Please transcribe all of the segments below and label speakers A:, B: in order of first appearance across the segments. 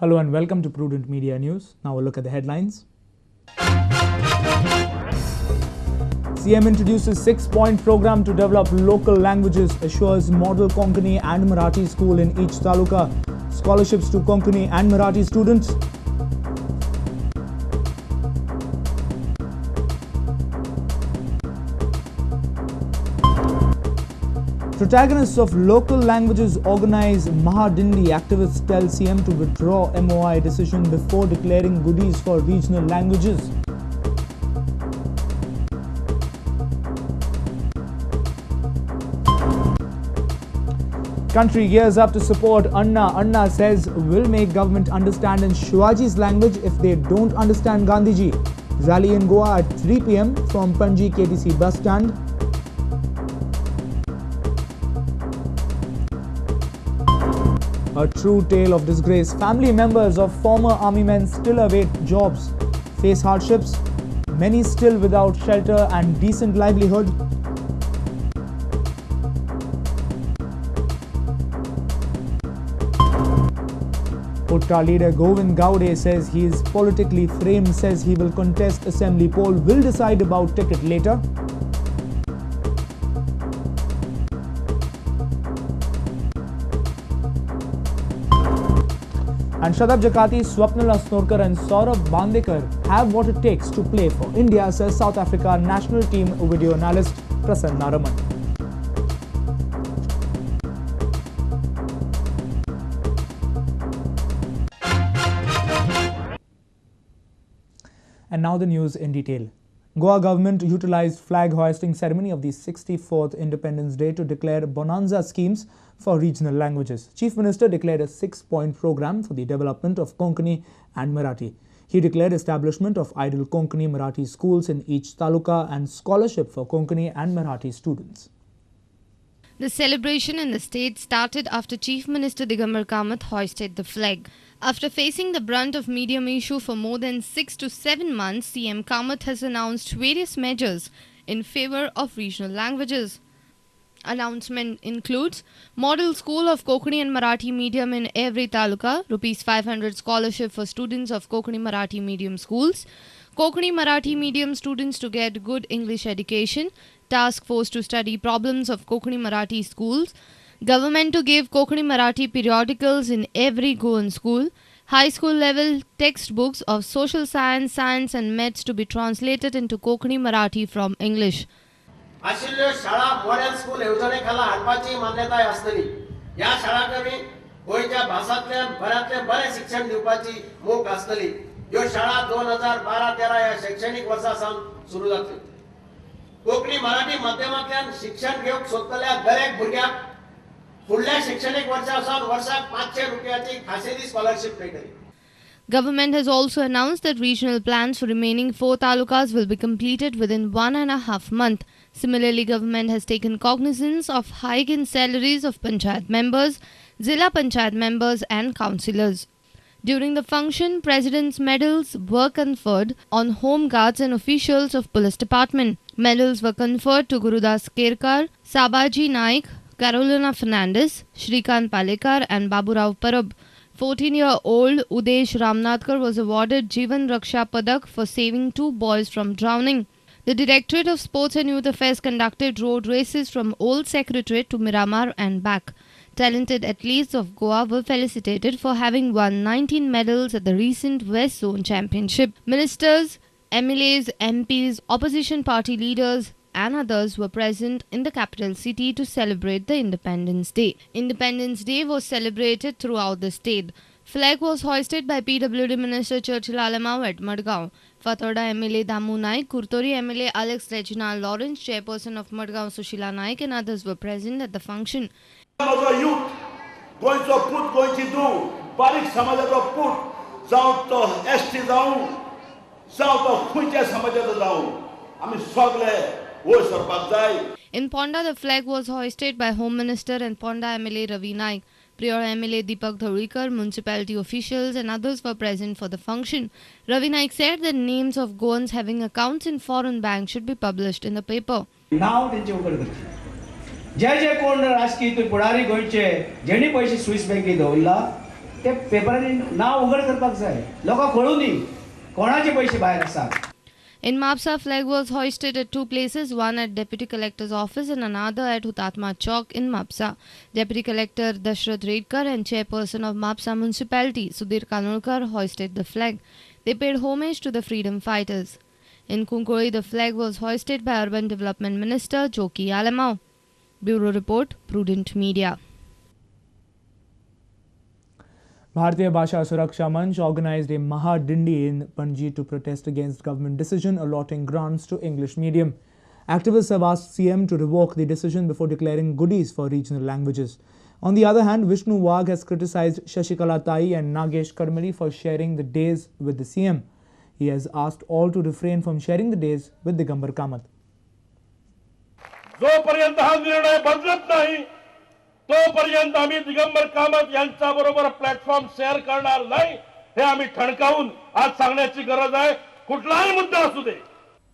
A: Hello and welcome to Prudent Media News. Now a look at the headlines. CM introduces 6-point program to develop local languages, assures Model Konkani and Marathi school in each taluka. Scholarships to Konkani and Marathi students. Protagonists of local languages organize Mahadindi. Activists tell CM to withdraw MOI decision before declaring goodies for regional languages. Country gears up to support Anna. Anna says will make government understand in Shivaji's language if they don't understand Gandhiji. Rally in Goa at 3 p.m. from Panji KTC bus stand. A true tale of disgrace. Family members of former army men still await jobs, face hardships, many still without shelter and decent livelihood. Putta leader Govind Gowde says he is politically framed, says he will contest assembly poll, will decide about ticket later. And Shadab Jakati, Swapnil Asnorkar and Saurabh Bandekar have what it takes to play for India, says South Africa national team video analyst Prasanna Naraman. And now the news in detail. Goa government utilized flag hoisting ceremony of the 64th Independence Day to declare bonanza schemes for regional languages. Chief Minister declared a 6-point program for the development of Konkani and Marathi. He declared establishment of ideal Konkani Marathi schools in each taluka and scholarship for Konkani and Marathi students.
B: The celebration in the state started after Chief Minister Digambar Kamath hoisted the flag. After facing the brunt of medium issue for more than 6 to 7 months, CM Kamath has announced various measures in favor of regional languages. Announcement includes Model School of Konkani and Marathi medium in every taluka, ₹500 scholarship for students of Konkani Marathi medium schools, Konkani Marathi medium students to get good English education, task force to study problems of Konkani Marathi schools, government to give Konkani Marathi periodicals in every Goan school, high school level textbooks of social science, science and maths to be translated into Konkani Marathi from English.
C: आशिल्ल्यो शाळा model school येवजणे खाला हाडपाची मान्यताय आसतली. ह्या शाळांकरवी गोंयच्या भासांतल्यान बऱ्यांतलें बरें शिक्षण दिवपाची मोख आसतली. ह्यो शाळा 2012-13 ह्या शैक्षणिक वर्सा सावन सुरू जातल्यो. कोंकणी मराठी माध्यमांतल्यान शिक्षण घेवंक सोदतल्या दरेक भुरग्याक फुडल्या शैक्षणिक वर्सा सावन वर्साक ₹500 खासेली स्कॉलरशिप मेळटली.
B: Government has also announced that regional plans for remaining 4 talukas will be completed within 1.5 months. Similarly, government has taken cognizance of hike in salaries of Panchayat members, Zilla Panchayat members and councillors. During the function, President's medals were conferred on home guards and officials of Police Department. Medals were conferred to Gurudas Kerkar, Sabaji Naik, Carolina Fernandez, Shrikant Palekar and Baburao Parab. 14-year-old Udesh Ramnathkar was awarded Jeevan Raksha Padak for saving 2 boys from drowning. The Directorate of Sports and Youth Affairs conducted road races from Old Secretariat to Miramar and back. Talented athletes of Goa were felicitated for having won 19 medals at the recent West Zone Championship. Ministers, MLAs, MPs, opposition party leaders and others were present in the capital city to celebrate the Independence Day. Independence Day was celebrated throughout the state. Flag was hoisted by PWD Minister Churchill Alamau at Madgaon. Fatorda MLA Damu Naik, Kurtori MLA Alex Regina Lawrence, Chairperson of Madgaon Sushila Naik and others were present at the function.
D: youth गोंयचो पूत गोंयची दूं बारीक समाजाचो पूत जावं तो ST जावं तो खंयच्या समाजाचो जावं आमी सगळे वयर सरपाक जाय.
B: In Ponda, the flag was hoisted by Home Minister and Ponda MLA Ravi Naik. Prior MLA Deepak Dhaurikar, municipality officials and others were present for the function. Ravi Naik said that names of Goans having accounts in foreign banks should be published in the paper.
E: नाव त्यांचे उघड करचे. जे कोण राजकीय पुढारी गोंयचे जेणी पैसे Swiss बँकेत दवरला ते पेपरांनी नाव उघड करपाक जाय, लोकांक कळूं दी कोणाचे पैसे भायर आसात.
B: In Mapsa, flag was hoisted at two places, one at Deputy Collector's office and another at Hutatma Chowk in Mapsa. Deputy Collector Dashrath Redkar and Chairperson of Mapsa Municipality, Sudhir Kanolkar, hoisted the flag. They paid homage to the freedom fighters. In Kunkuri, the flag was hoisted by Urban Development Minister Joki Alamau. Bureau Report, Prudent Media.
A: Bharatiya Bhasha Suraksha Manch organized a Maha Dindi in Panji to protest against government decision allotting grants to English medium. Activists have asked CM to revoke the decision before declaring goodies for regional languages. On the other hand, Vishnu Wagh has criticized Shashikala Tai and Nagesh Karmali for sharing the days with the CM. He has asked all to refrain from sharing the days with Digambar Kamath.
F: जोपर्यंत हा निर्णय बदलत नाही तोपर्यंत आम्ही दिगंबर कामत यांच्याबरोबर platform share करणार नाही हे आम्ही ठणकावून आज सांगण्याची गरज आहे. कुठलाही मुद्दा असू दे.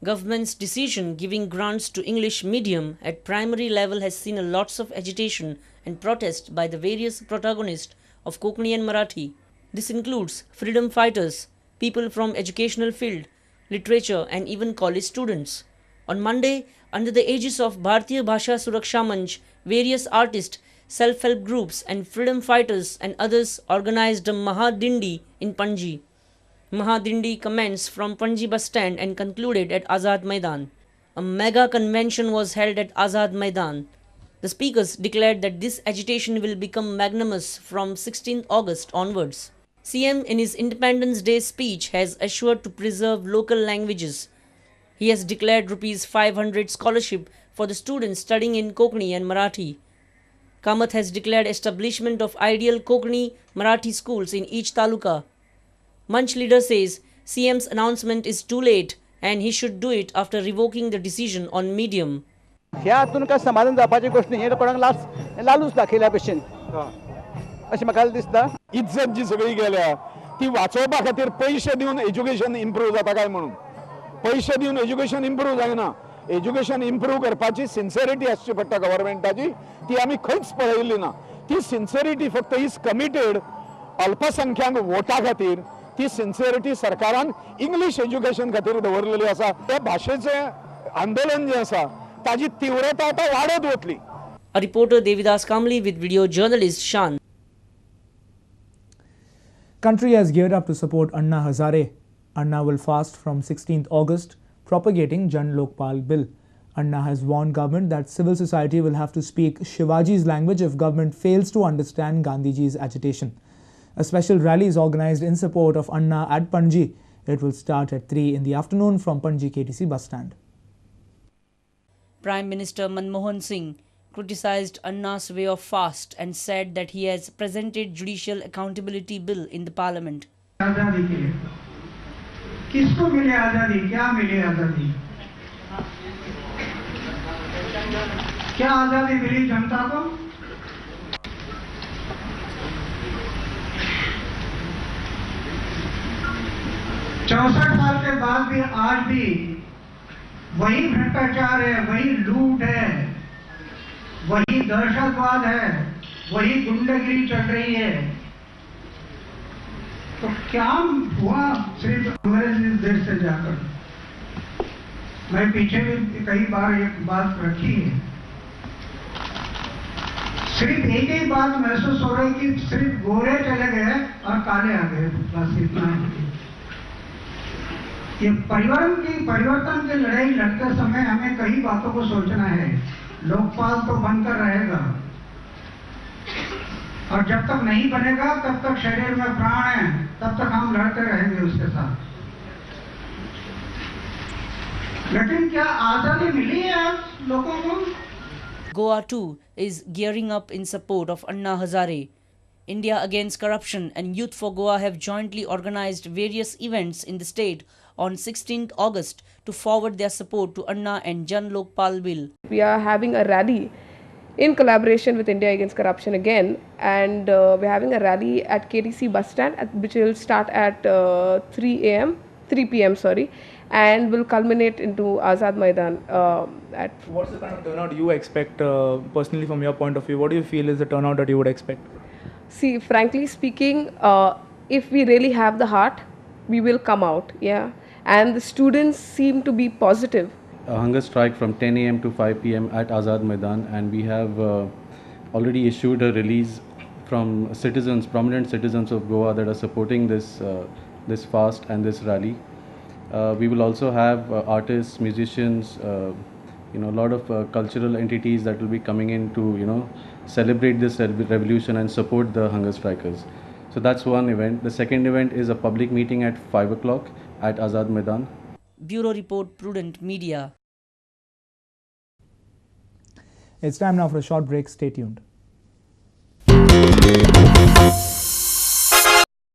G: Government's decision giving grants to English medium at primary level has seen a lots of agitation and protest by the various protagonists of Konkani and Marathi. This includes freedom fighters, people from educational field, literature and even college students. On Monday, under the aegis of Bharatiya Bhasha Suraksha Manch, various artists, self-help groups and freedom fighters and others organized a Maha Dindi in Panji. Maha Dindi commenced from Panji bus stand and concluded at Azad Maidan. A mega convention was held at Azad Maidan. The speakers declared that this agitation will become magnanimous from 16th August onwards. CM in his Independence Day speech has assured to preserve local languages. He has declared ₹500 scholarship for the students studying in Konkani and Marathi. Kamath has declared establishment of ideal Konkani Marathi schools in each taluka. Manch leader says CM's announcement is too late and he should do it after revoking the decision on medium.
H: ह्या हातून काय समाधान जावपाची गोष्ट न्ही, हे कोणाक लालूच दाखयल्या भशेन अशें म्हाका दिसता.
I: इज्जत जी सगळी गेल्या ती वाचोवपा खातीर पयशे दिवन एज्युकेशन इम्प्रूव जाता काय म्हणून. पयशे दिवन एज्युकेशन इम्प्रूव जायना. एज्युकेशन इम्प्रूव करपाची सिन्सिरिटी आसची पडटा गव्हर्नमेंटाची, ती आमी खंयच पळयल्ली ना. ती सिन्सिरिटी फक्त इज कमिटेड अल्पसंख्यांक वोटा खातीर. ती सिन्सिरिटी सरकारान इंग्लीश एज्युकेशन खातीर दवरलेली आसा. त्या भाशेचें आंदोलन जें आसा ताजी तीव्रता आतां वाडत वतली.
G: A reporter Devidas Kamli with video journalist Shan.
A: Country has geared up to support Anna Hazare. Anna will fast from 16th August, propagating Jan Lokpal Bill. Anna has warned government that civil society will have to speak Shivaji's language if government fails to understand Gandhiji's agitation. A special rally is organized in support of Anna at Panji. It will start at 3 in the afternoon from Panji KTC bus stand.
G: Prime Minister Manmohan Singh criticized Anna's way of fast and said that he has presented judicial accountability bill in the parliament.
J: आजादी के किसको मिले आजादी, क्या मिले आजादी, क्या आजादी मिली जनता को? 64 साल के बाद भी आज भी वही भ्रष्टाचार है, वही लूट है, वही दहशतवाद है, वही गुंडागिरी चल रही है. तो क्या हुआ सिर्फ अंग्रेज देश से जाकर? मैं पीछे भी कई बार एक बात रखी है. सिर्फ एक ही बात महसूस हो रही कि सिर्फ गोरे चले गए और काले आ गए, बस इतना है. ये परिवर्तन की लड़ाई लड़ते समय हमें कई बातों को सोचना है. लोकपाल तो बनकर रहेगा और जब तक नहीं बनेगा तब तक शरीर में प्राण है, तब तक हम लड़ते रहेंगे उसके साथ. लेकिन क्या आजादी मिली है लोगों को?
G: Goa too is gearing up in support of Anna Hazare. India Against Corruption and Youth for Goa have jointly organized various events in the state on 16th August to forward their support to Anna and Jan Lokpal Bill.
K: We are having a rally in collaboration with India Against Corruption again, and we're having a rally at KTC bus stand which will start at 3 p.m. and will culminate into Azad Maidan at...
A: What's the kind of turnout you expect personally from your point of view? What do you feel is the turnout that you would expect?
K: See, frankly speaking, if we really have the heart, we will come out. Yeah, and the students seem to be positive.
L: A hunger strike from 10 a.m. to 5 p.m. at Azad Maidan, and we have already issued a release from citizens, prominent citizens of Goa that are supporting this this fast and this rally. We will also have artists, musicians, a lot of cultural entities that will be coming in to celebrate this revolution and support the hunger strikers. So that's one event. The second event is a public meeting at 5 o'clock at Azad Maidan.
G: Bureau Report, Prudent Media.
A: It's time now for a short break. Stay tuned.